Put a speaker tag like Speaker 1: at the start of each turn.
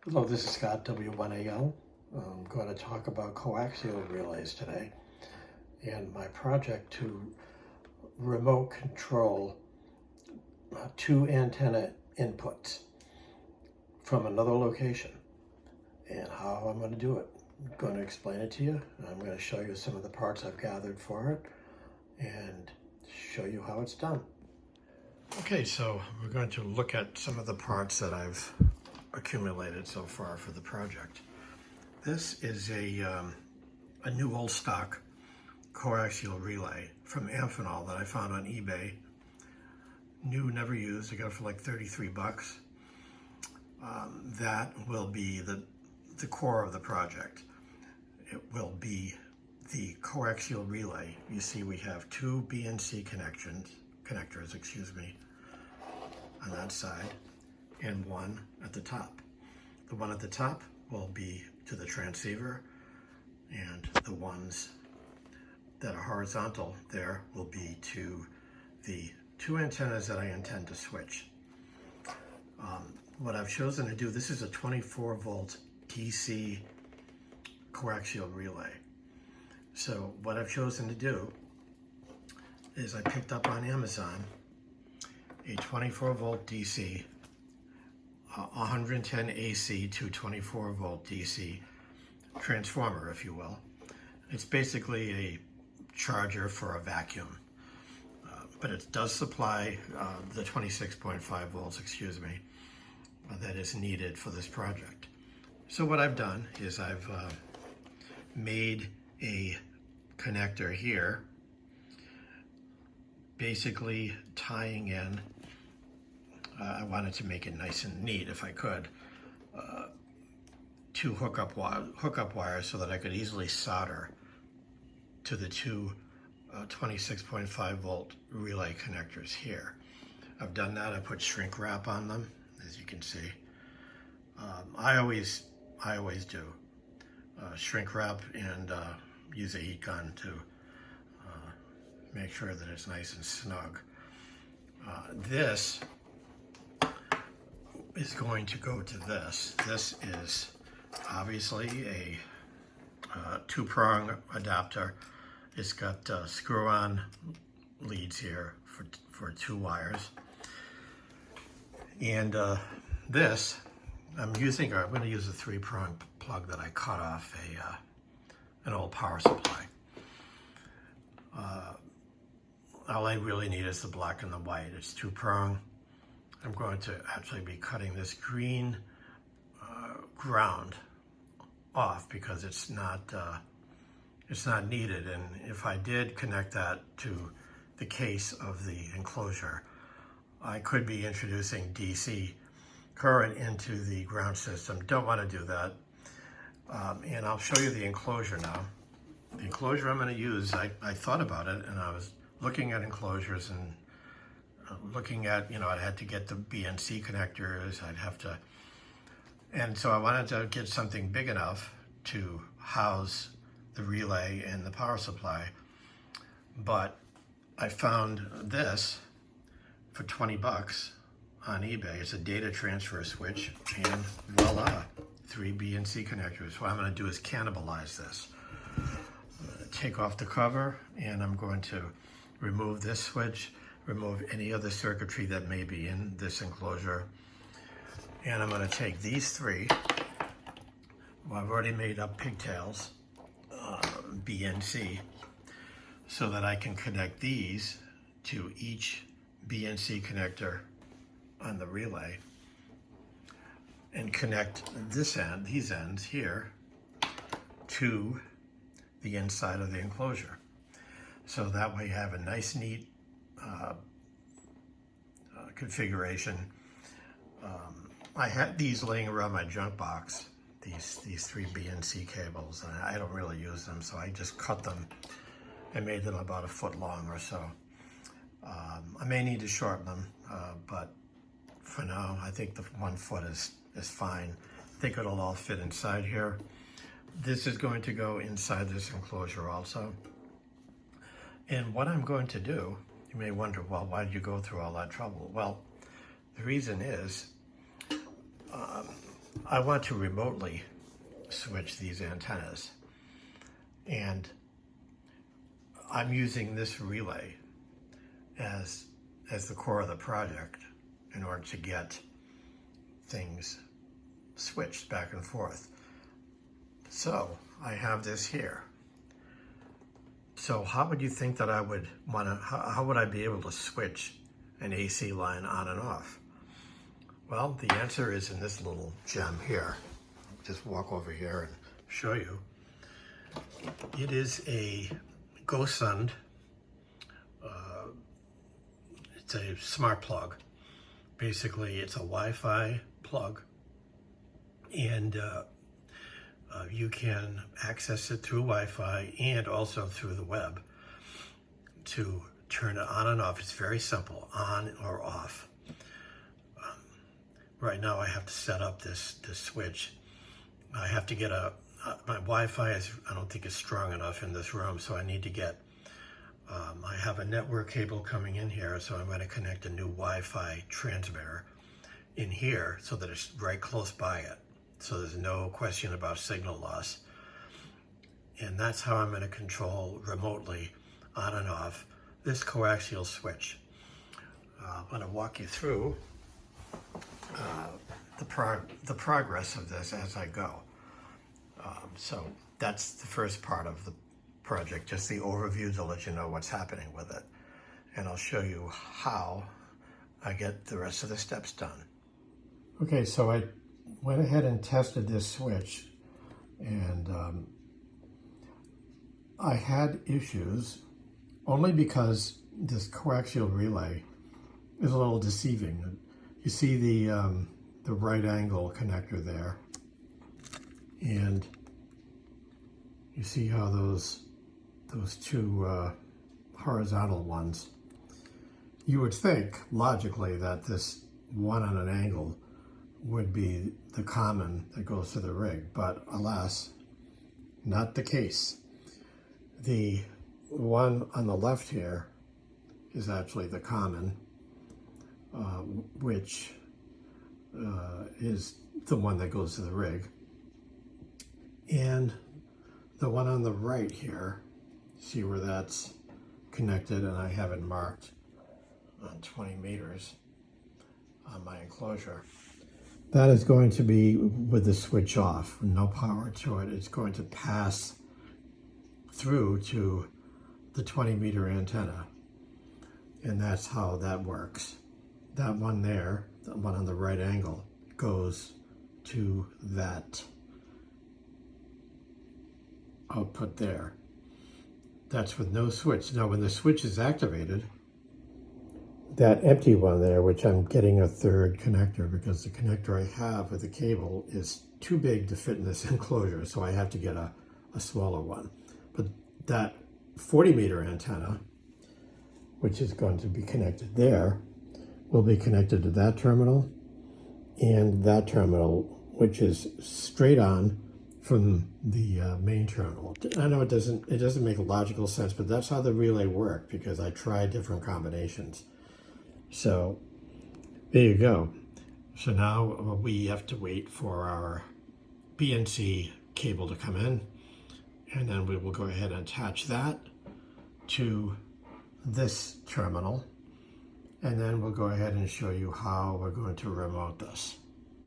Speaker 1: Hello, this is Scott, W1AL. I'm going to talk about coaxial relays today and my project to remote control two antenna inputs from another location and how I'm going to do it. I'm going to explain it to you. I'm going to show you some of the parts I've gathered for it and show you how it's done. Okay, so we're going to look at some of the parts that I've accumulated so far for the project. This is a new old stock coaxial relay from Amphenol that I found on eBay. New, never used. I got it for like 33 bucks. That will be the core of the project. It will be the coaxial relay. You see we have two BNC connectors, excuse me, on that side, and one at the top. The one at the top will be to the transceiver, and the ones that are horizontal there will be to the two antennas that I intend to switch. What I've chosen to do, this is a 24 volt DC coaxial relay. So what I've chosen to do is I picked up on Amazon a 24 volt DC 110 AC to 24 volt DC transformer, if you will. It's basically a charger for a vacuum, but it does supply the 26.5 volts, excuse me, that is needed for this project. So what I've done is I've made a connector here, basically tying in, I wanted to make it nice and neat if I could, two hookup wires so that I could easily solder to the two 26.5 volt relay connectors here. I've done that. I put shrink wrap on them, as you can see. I always do shrink wrap and use a heat gun to make sure that it's nice and snug. This is going to go to this. This is obviously a two-prong adapter. It's got screw-on leads here for two wires. And this, I'm going to use a three-prong plug that I cut off an old power supply. All I really need is the black and the white. It's two-prong. I'm going to actually be cutting this green ground off because it's not needed. And if I did connect that to the case of the enclosure, I could be introducing DC current into the ground system. Don't want to do that. And I'll show you the enclosure now. The enclosure I'm going to use, I thought about it, and I was looking at enclosures and looking at, I had to get the BNC connectors, and so I wanted to get something big enough to house the relay and the power supply. But I found this for 20 bucks on eBay. It's a data transfer switch, and voila, 3 BNC connectors. What I'm going to do is cannibalize this. Take off the cover, and I'm going to remove this switch, remove any other circuitry that may be in this enclosure. And I'm going to take these three, I've already made up pigtails, BNC, so that I can connect these to each BNC connector on the relay, and connect this end, these ends here, to the inside of the enclosure. So that way you have a nice, neat configuration. I had these laying around my junk box, these 3 BNC cables, and I don't really use them, so I just cut them and made them about a foot long or so. I may need to shorten them, but for now, I think the 1 foot is fine. I think it'll all fit inside here. This is going to go inside this enclosure also. And what I'm going to do, you may wonder, well, why did you go through all that trouble? Well, the reason is I want to remotely switch these antennas, and I'm using this relay as the core of the project in order to get things switched back and forth. So I have this here. So how would you think that I would want to, how would I be able to switch an AC line on and off? Well, the answer is in this little gem here. I'll just walk over here and show you. It is a GoSund. It's a smart plug. Basically, it's a Wi-Fi plug, and you can access it through Wi-Fi and also through the web to turn it on and off. It's very simple, on or off. Right now I have to set up this switch. I have to get my Wi-Fi I don't think is strong enough in this room, so I need to get, I have a network cable coming in here, so I'm going to connect a new Wi-Fi transmitter in here so that it's right close by it, so there's no question about signal loss. And that's how I'm going to control remotely on and off this coaxial switch. I'm going to walk you through the progress of this as I go. So that's the first part of the project, just the overview to let you know what's happening with it. And I'll show you how I get the rest of the steps done. Okay, so I went ahead and tested this switch, and I had issues only because this coaxial relay is a little deceiving. You see the right angle connector there, and you see how those two horizontal ones, you would think logically that this one on an angle would be the common that goes to the rig, but alas, not the case. The one on the left here is actually the common, which is the one that goes to the rig. And the one on the right here, see where that's connected, and I have it marked on 20 meters on my enclosure. That is going to be with the switch off, no power to it. It's going to pass through to the 20-meter antenna, and that's how that works. That one there, the one on the right angle, goes to that output there. That's with no switch. Now when the switch is activated, that empty one there, which I'm getting a third connector because the connector I have with the cable is too big to fit in this enclosure, so I have to get a smaller one. But that 40-meter antenna, which is going to be connected there, will be connected to that terminal and that terminal, which is straight on from the main terminal. I know it doesn't make logical sense, but that's how the relay worked because I tried different combinations. So there you go. So now we have to wait for our BNC cable to come in, and then we will go ahead and attach that to this terminal, and then we'll go ahead and show you how we're going to remote this.